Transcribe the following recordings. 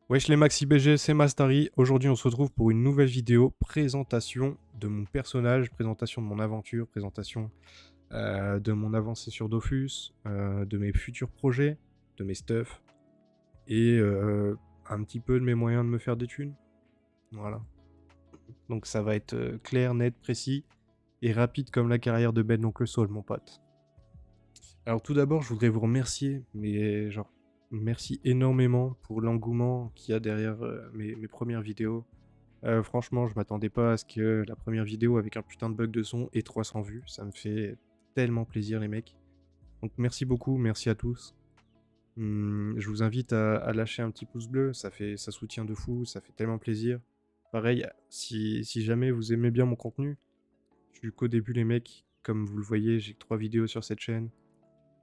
Wesh les Maxi BG, c'est Mastari. Aujourd'hui, on se retrouve pour une nouvelle vidéo présentation de mon personnage, présentation de mon aventure, présentation de mon avancée sur Dofus, de mes futurs projets, de mes stuff et un petit peu de mes moyens de me faire des thunes. Voilà. Donc ça va être clair, net, précis et rapide comme la carrière de Ben Oncle Soul, mon pote. Alors tout d'abord, je voudrais vous remercier, mais genre, merci énormément pour l'engouement qu'il y a derrière mes premières vidéos. Franchement, je m'attendais pas à ce que la première vidéo avec un putain de bug de son ait 300 vues. Ça me fait tellement plaisir, les mecs. Donc merci beaucoup, merci à tous. Je vous invite à lâcher un petit pouce bleu, ça soutient de fou, ça fait tellement plaisir. Pareil, si jamais vous aimez bien mon contenu, je suis qu'au début, les mecs. Comme vous le voyez, j'ai que 3 vidéos sur cette chaîne.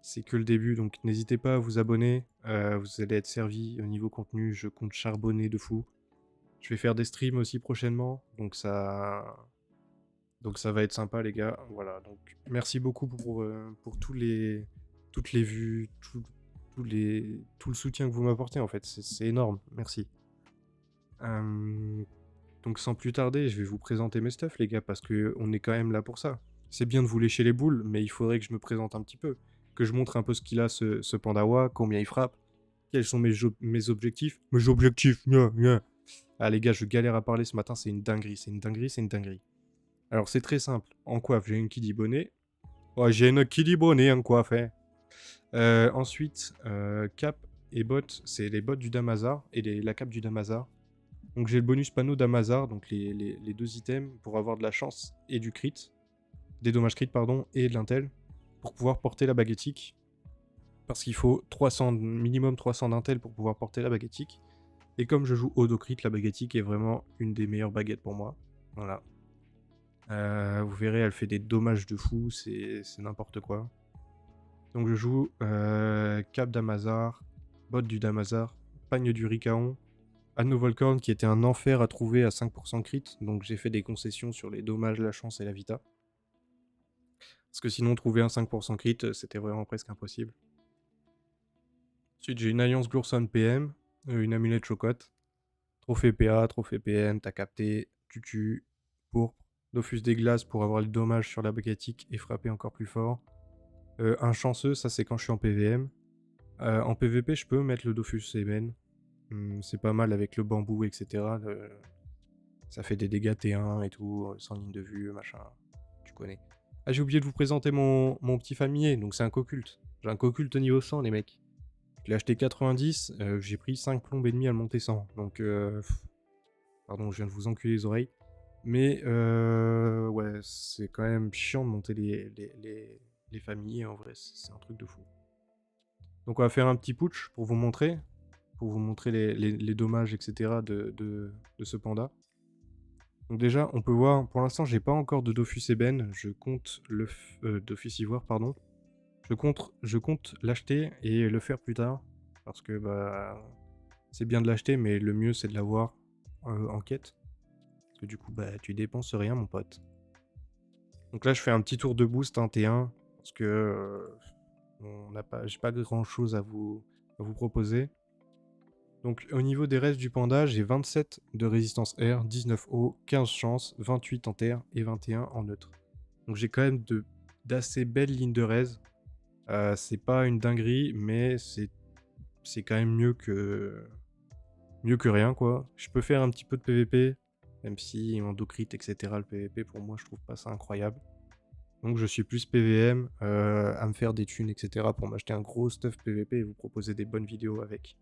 C'est que le début, donc n'hésitez pas à vous abonner. Vous allez être servi au niveau contenu, je compte charbonner de fou. Je vais faire des streams aussi prochainement, donc ça va être sympa les gars. Voilà, donc merci beaucoup pour toutes les vues, tout le soutien que vous m'apportez en fait, c'est énorme, merci. Donc sans plus tarder, je vais vous présenter mes stuff les gars, parce que on est quand même là pour ça. C'est bien de vous lécher les boules, mais il faudrait que je me présente un petit peu, que je montre un peu ce qu'il a ce Pandawa, combien il frappe, quels sont mes objectifs. Mes objectifs, gna, gna. Ah les gars, je galère à parler ce matin, c'est une dinguerie, c'est une dinguerie, c'est une dinguerie. Alors c'est très simple, en coiffe, j'ai une Kiddy bonnet. Ouais, j'ai une Kiddy bonnet en coiffe, hein. Ensuite, cap et bottes, c'est les bottes du Damazar et la cape du Damazar. Donc j'ai le bonus panneau Damazar, donc les deux items pour avoir de la chance et du crit, des dommages crit pardon, et de l'intel, pour pouvoir porter la baguettique. Parce qu'il faut 300, minimum 300 d'intel pour pouvoir porter la baguettique. Et comme je joue Odo crit, la baguettique est vraiment une des meilleures baguettes pour moi. Voilà. Vous verrez, elle fait des dommages de fou, c'est n'importe quoi. Donc je joue Cap Damazar, bot du Damazar, Pagne du Ricaon, Anneau Volcorn qui était un enfer à trouver à 5% crit, donc j'ai fait des concessions sur les dommages, la chance et la vita. Parce que sinon trouver un 5% crit, c'était vraiment presque impossible. Ensuite j'ai une Alliance Glourson PM, une amulette Chocotte, trophée PA, trophée PM, t'as capté, tutu, pourpre, Dofus des glaces pour avoir les dommages sur la baguettique et frapper encore plus fort. Un chanceux, ça c'est quand je suis en PVM. En PVP, je peux mettre le Dofus Eben. C'est pas mal avec le bambou, etc. Ça fait des dégâts T1 et tout, sans ligne de vue, machin. Tu connais. Ah, j'ai oublié de vous présenter mon petit familier, donc c'est un coculte. J'ai un coculte niveau 100, les mecs. Je l'ai acheté 90, j'ai pris 5 plombes et demi à le monter 100. Donc, pardon, je viens de vous enculer les oreilles. Mais, ouais, c'est quand même chiant de monter les familiers, en vrai, c'est un truc de fou. Donc on va faire un petit putsch pour vous montrer les dommages, etc. de ce panda. Donc déjà, on peut voir, pour l'instant, j'ai pas encore de Dofus Eben, je compte Dofus Ivoire, pardon. Je compte l'acheter et le faire plus tard, parce que bah, c'est bien de l'acheter, mais le mieux c'est de l'avoir en quête. Parce que du coup, bah, tu dépenses rien, mon pote. Donc là, je fais un petit tour de boost, un T1, parce que j'ai pas grand chose à vous proposer. Donc au niveau des restes du panda, j'ai 27 de résistance air, 19 eau, 15 chance, 28 en terre et 21 en neutre. Donc j'ai quand même d'assez belles lignes de res. C'est pas une dinguerie, mais c'est quand même mieux que rien, quoi. Je peux faire un petit peu de PVP, même si en docrit, etc. Le PVP, pour moi, je trouve pas ça incroyable. Donc je suis plus PVM, à me faire des thunes, etc. pour m'acheter un gros stuff PVP et vous proposer des bonnes vidéos avec.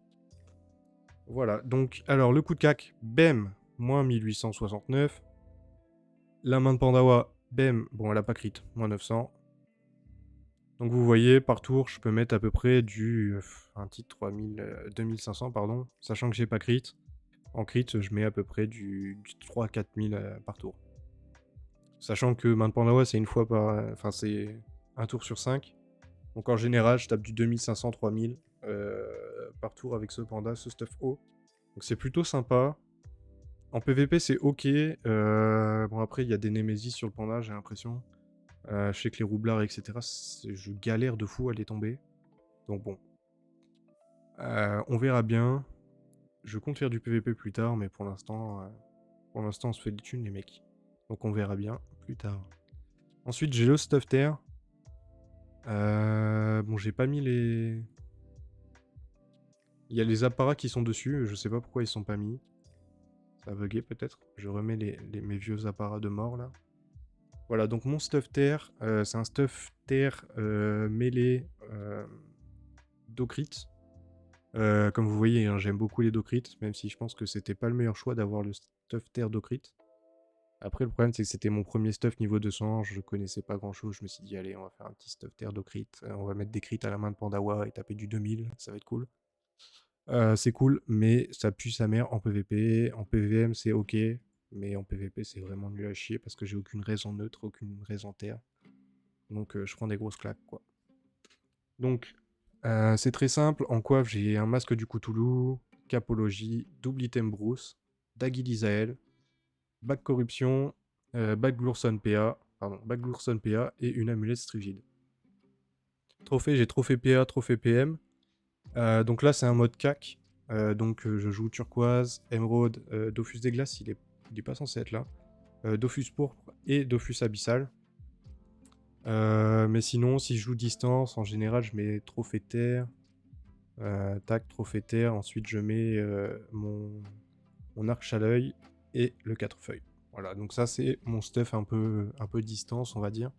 Voilà, donc, alors, le coup de cac, bam, moins 1869. La main de Pandawa, bam, bon, elle a pas crit, moins 900. Donc, vous voyez, par tour, je peux mettre à peu près un titre 2500, pardon, sachant que j'ai pas crit. En crit, je mets à peu près du 3-4000 par tour. Sachant que main de Pandawa, c'est une fois par... Enfin, c'est un tour sur 5. Donc, en général, je tape du 2500-3000 par tour avec ce panda, ce stuff haut. Donc, c'est plutôt sympa. En PVP, c'est ok. Bon, après, il y a des Némésis sur le panda, j'ai l'impression. Je sais que les roublards, etc., je galère de fou à les tomber. Donc bon. On verra bien. Je compte faire du PVP plus tard, mais pour l'instant, on se fait des thunes, les mecs. Donc on verra bien plus tard. Ensuite, j'ai le Stuff Terre. Bon, j'ai pas mis les... Il y a les apparats qui sont dessus, je sais pas pourquoi ils sont pas mis. Ça a bugué peut-être. Je remets mes vieux apparats de mort là. Voilà, donc mon Stuff Terre, c'est un Stuff Terre mêlé Docrit. Comme vous voyez, hein, j'aime beaucoup les Docrits, même si je pense que c'était pas le meilleur choix d'avoir le Stuff Terre Docrit. Après, le problème, c'est que c'était mon premier stuff niveau 200, je connaissais pas grand chose, je me suis dit, allez, on va faire un petit stuff terre Docrit, on va mettre des crits à la main de Pandawa et taper du 2000, ça va être cool. C'est cool, mais ça pue sa mère en PVP, en PVM c'est ok, mais en PVP c'est vraiment nul à chier parce que j'ai aucune raison neutre, aucune raison terre. Donc je prends des grosses claques, quoi. Donc, c'est très simple, en coiffe j'ai un masque du Cthulhu, Capologie, double item Bruce, Daggy d'Isaël, Back Corruption, Back Glurson PA et une amulette Strigide. Trophée, j'ai trophée PA, trophée PM. Donc là, c'est un mode CAC. Donc je joue Turquoise, Emerald, Dofus des Glaces, il est pas censé être là. Dofus Pourpre et Dofus Abyssal. Mais sinon, si je joue distance, en général, je mets trophée terre. Tac, trophée terre. Ensuite, je mets mon arc chaleuil et le 4 feuilles. Voilà, donc ça c'est mon stuff un peu distance, on va dire.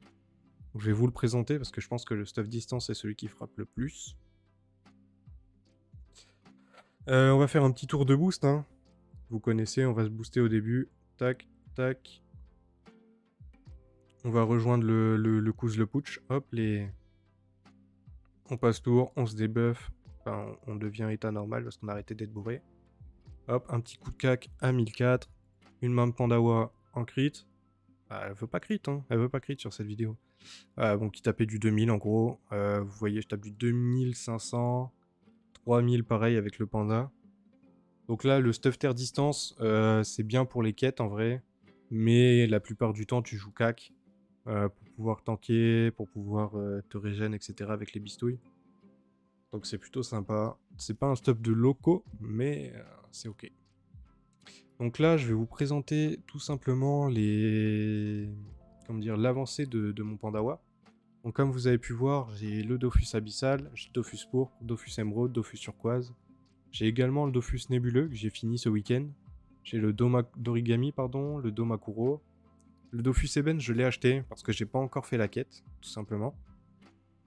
Donc, je vais vous le présenter parce que je pense que le stuff distance est celui qui frappe le plus. On va faire un petit tour de boost, hein. Vous connaissez, on va se booster au début. Tac, tac. On va rejoindre le Kouz le Putsch. Hop, on passe tour, on se débuff. Enfin, on devient état normal parce qu'on a arrêté d'être bourré. Hop, un petit coup de cac à 1004. Une main de Pandawa en crit. Ah, elle veut pas crit, hein. Elle veut pas crit sur cette vidéo. Bon, qui tapait du 2000 en gros. Vous voyez, je tape du 2500. 3000 pareil avec le panda. Donc là, le stuff terre distance, c'est bien pour les quêtes en vrai. Mais la plupart du temps, tu joues cac. Pour pouvoir tanker, pour pouvoir te régène, etc. avec les bistouilles. Donc c'est plutôt sympa. C'est pas un stuff de loco, mais c'est ok. Donc là, je vais vous présenter tout simplement comment dire, l'avancée de mon Pandawa. Donc comme vous avez pu voir, j'ai le Dofus Abyssal, j'ai le Dofus Pourpre, Dofus Émeraude, Dofus Turquoise. J'ai également le Dofus Nébuleux que j'ai fini ce week-end. J'ai le d'Origami, pardon, le Domakuro. Le Dofus Eben, je l'ai acheté parce que j'ai pas encore fait la quête, tout simplement.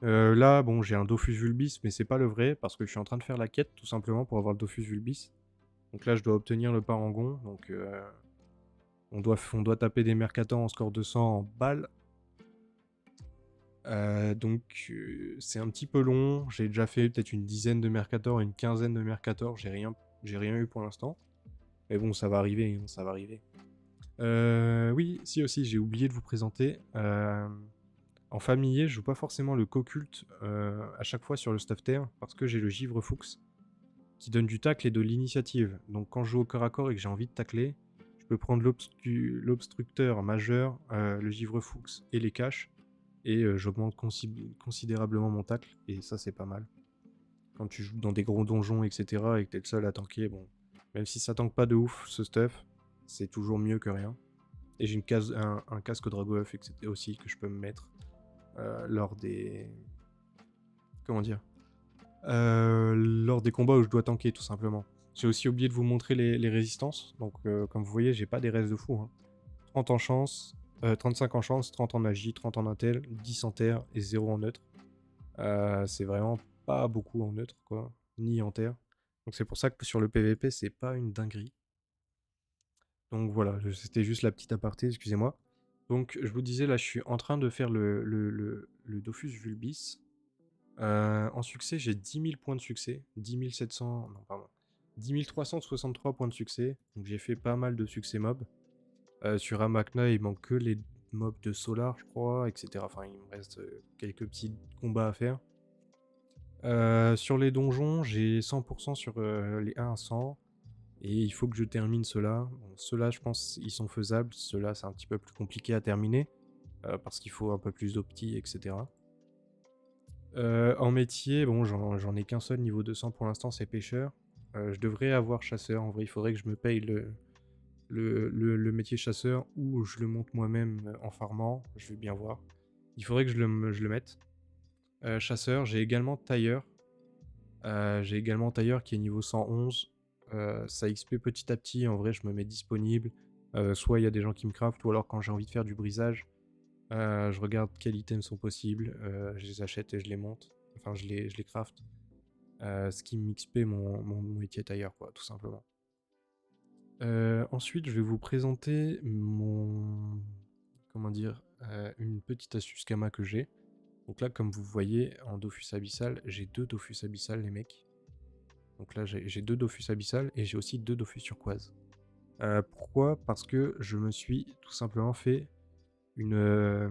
Là, bon, j'ai un Dofus Vulbis, mais c'est pas le vrai parce que je suis en train de faire la quête, tout simplement, pour avoir le Dofus Vulbis. Donc là, je dois obtenir le Parangon, donc on doit taper des Mercators en score 200 en balles. Donc c'est un petit peu long, j'ai déjà fait peut-être une dizaine de Mercator, une quinzaine de Mercator, j'ai rien eu pour l'instant. Mais bon, ça va arriver, hein, ça va arriver. Oui, si aussi, j'ai oublié de vous présenter. En familier, je joue pas forcément le Coculte à chaque fois sur le Stuff Terre, parce que j'ai le Givre Fuchs, qui donne du tacle et de l'initiative. Donc quand je joue au corps à corps et que j'ai envie de tacler, je peux prendre l'Obstructeur majeur, le Givre Fuchs et les caches, et j'augmente considérablement mon tacle, et ça c'est pas mal. Quand tu joues dans des gros donjons, etc., et que t'es le seul à tanker, bon, même si ça tank pas de ouf ce stuff, c'est toujours mieux que rien. Et j'ai un casque Dragoeuf aussi que je peux me mettre lors des... Comment dire lors des combats où je dois tanker, tout simplement. J'ai aussi oublié de vous montrer les résistances, donc comme vous voyez, j'ai pas des restes de fou, hein. 30 en chance, 35 en chance, 30 en magie, 30 en intel, 10 en terre et 0 en neutre. C'est vraiment pas beaucoup en neutre, quoi, ni en terre. Donc c'est pour ça que sur le PVP, c'est pas une dinguerie. Donc voilà, c'était juste la petite aparté, excusez-moi. Donc je vous disais, là je suis en train de faire le Dofus Vulbis. En succès, j'ai 10 000 points de succès. 10 700... Non, pardon. 10 363 points de succès. Donc j'ai fait pas mal de succès mob. Sur Amakna, il manque que les mobs de Solar, je crois, etc. Enfin, il me reste quelques petits combats à faire. Sur les donjons, j'ai 100% sur les 1 à 100. Et il faut que je termine ceux-là. Bon, ceux-là, je pense, ils sont faisables. Ceux-là, c'est un petit peu plus compliqué à terminer. Parce qu'il faut un peu plus d'opti, etc. En métier, bon, j'en ai qu'un seul niveau 200 pour l'instant, c'est pêcheur. Je devrais avoir chasseur. En vrai, il faudrait que je me paye le métier chasseur ou je le monte moi-même en farmant. Je vais bien voir. Il faudrait que je le mette. Chasseur, j'ai également tailleur qui est niveau 111. Ça XP petit à petit. En vrai, je me mets disponible. Soit il y a des gens qui me craftent, ou alors quand j'ai envie de faire du brisage, je regarde quels items sont possibles. Je les achète et je les monte. Enfin, je les craft. Ce qui m'XP mon métier tailleur, quoi, tout simplement. Ensuite, je vais vous présenter mon... Comment dire? Une petite astuce Kama que j'ai. Donc là, comme vous voyez, en Dofus Abyssal, j'ai 2 Dofus Abyssal, les mecs. Donc là, j'ai 2 Dofus Abyssal et j'ai aussi 2 Dofus Turquoise. Pourquoi? Parce que je me suis tout simplement fait une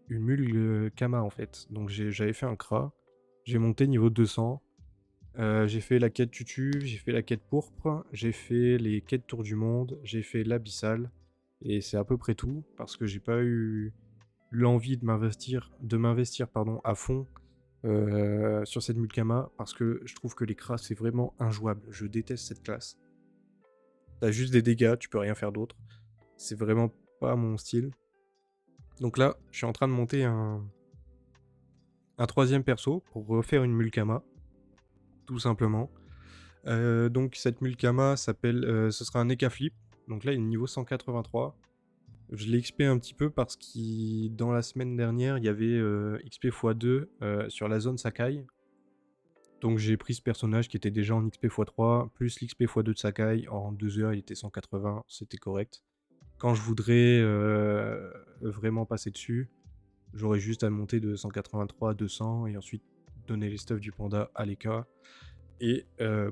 mule Kama, en fait. Donc j'avais fait un Kra, j'ai monté niveau 200. J'ai fait la quête tutu, j'ai fait la quête pourpre, j'ai fait les quêtes tour du monde, j'ai fait l'abyssal, et c'est à peu près tout, parce que j'ai pas eu l'envie de m'investir pardon, à fond sur cette Mulkama, parce que je trouve que les cras c'est vraiment injouable. Je déteste cette classe. T'as juste des dégâts, tu peux rien faire d'autre. C'est vraiment pas mon style. Donc là, je suis en train de monter un troisième perso pour refaire une Mulkama, tout simplement. Donc cette Mulkama s'appelle, ce sera un Eka Flip. Donc là il est niveau 183. Je l'ai XP un petit peu parce que dans la semaine dernière il y avait XP x2 sur la zone Sakai. Donc j'ai pris ce personnage qui était déjà en XP x3, plus l'XP x2 de Sakai. En 2 heures il était 180, c'était correct. Quand je voudrais vraiment passer dessus, j'aurais juste à monter de 183 à 200 et ensuite donner les stuffs du panda à l'Eka. Et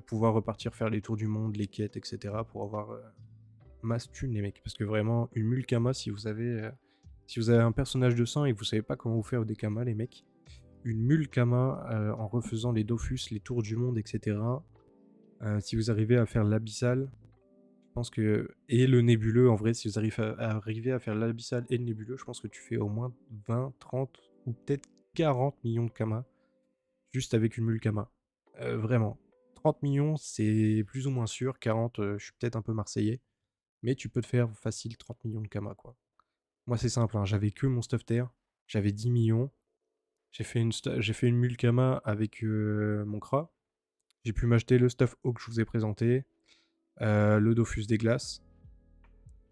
pouvoir repartir faire les tours du monde, les quêtes, etc. pour avoir masse thune, les mecs. Parce que vraiment, une mule Kama, si vous avez un personnage de sang et que vous savez pas comment vous faire des Kamas, les mecs, une mule Kama en refaisant les Dofus, les tours du monde, etc. Si vous arrivez à faire l'abyssal, je pense que. Et le nébuleux, en vrai, si vous arrivez à faire l'abyssal et le nébuleux, je pense que tu fais au moins 20, 30 ou peut-être 40 millions de Kamas juste avec une mule Kama. Vraiment. 30 millions, c'est plus ou moins sûr. 40, je suis peut-être un peu marseillais. Mais tu peux te faire facile 30 millions de Kama, quoi. Moi, c'est simple, hein, j'avais que mon stuff terre. J'avais 10 millions. J'ai fait une mule Kama avec mon Kra. J'ai pu m'acheter le stuff haut que je vous ai présenté. Le Dofus des glaces.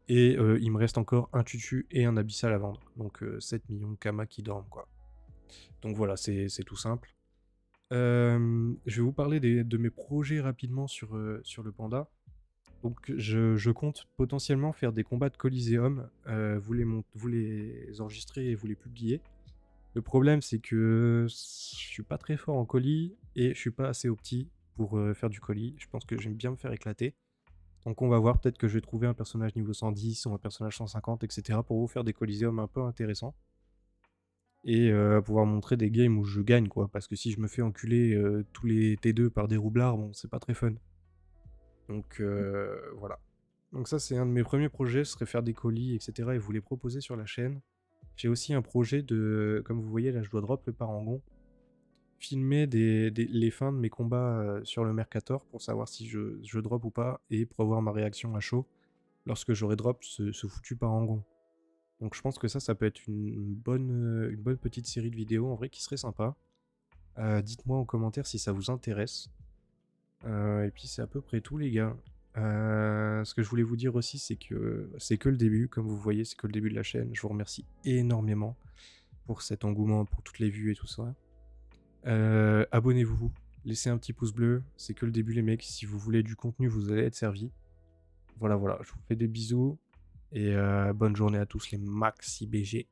Et il me reste encore un tutu et un abyssal à vendre. Donc 7 millions de Kama qui dorment, quoi. Donc voilà, c'est tout simple. Je vais vous parler de mes projets rapidement sur le panda. Donc je compte potentiellement faire des combats de Coliseum, vous les enregistrez et vous les publiez. Le problème c'est que je suis pas très fort en colis et je suis pas assez opti pour faire du colis. Je pense que j'aime bien me faire éclater. Donc on va voir, peut-être que je vais trouver un personnage niveau 110 ou un personnage 150, etc. pour vous faire des Coliseum un peu intéressants. Et pouvoir montrer des games où je gagne, quoi. Parce que si je me fais enculer tous les T2 par des roublards, bon, c'est pas très fun. Donc voilà. Donc ça, c'est un de mes premiers projets, ce serait faire des colis, etc. et vous les proposer sur la chaîne. J'ai aussi un projet de, comme vous voyez là, je dois drop le parangon. Filmer les fins de mes combats sur le Mercator pour savoir si je drop ou pas et pour avoir ma réaction à chaud lorsque j'aurai drop ce foutu parangon. Donc je pense que ça peut être une bonne petite série de vidéos en vrai qui serait sympa. Dites-moi en commentaire si ça vous intéresse. Et puis c'est à peu près tout les gars. Ce que je voulais vous dire aussi c'est que le début, comme vous voyez, c'est que le début de la chaîne. Je vous remercie énormément pour cet engouement, pour toutes les vues et tout ça. Abonnez-vous, laissez un petit pouce bleu, c'est que le début les mecs. Si vous voulez du contenu, vous allez être servi. Voilà, je vous fais des bisous et bonne journée à tous les maxi BG.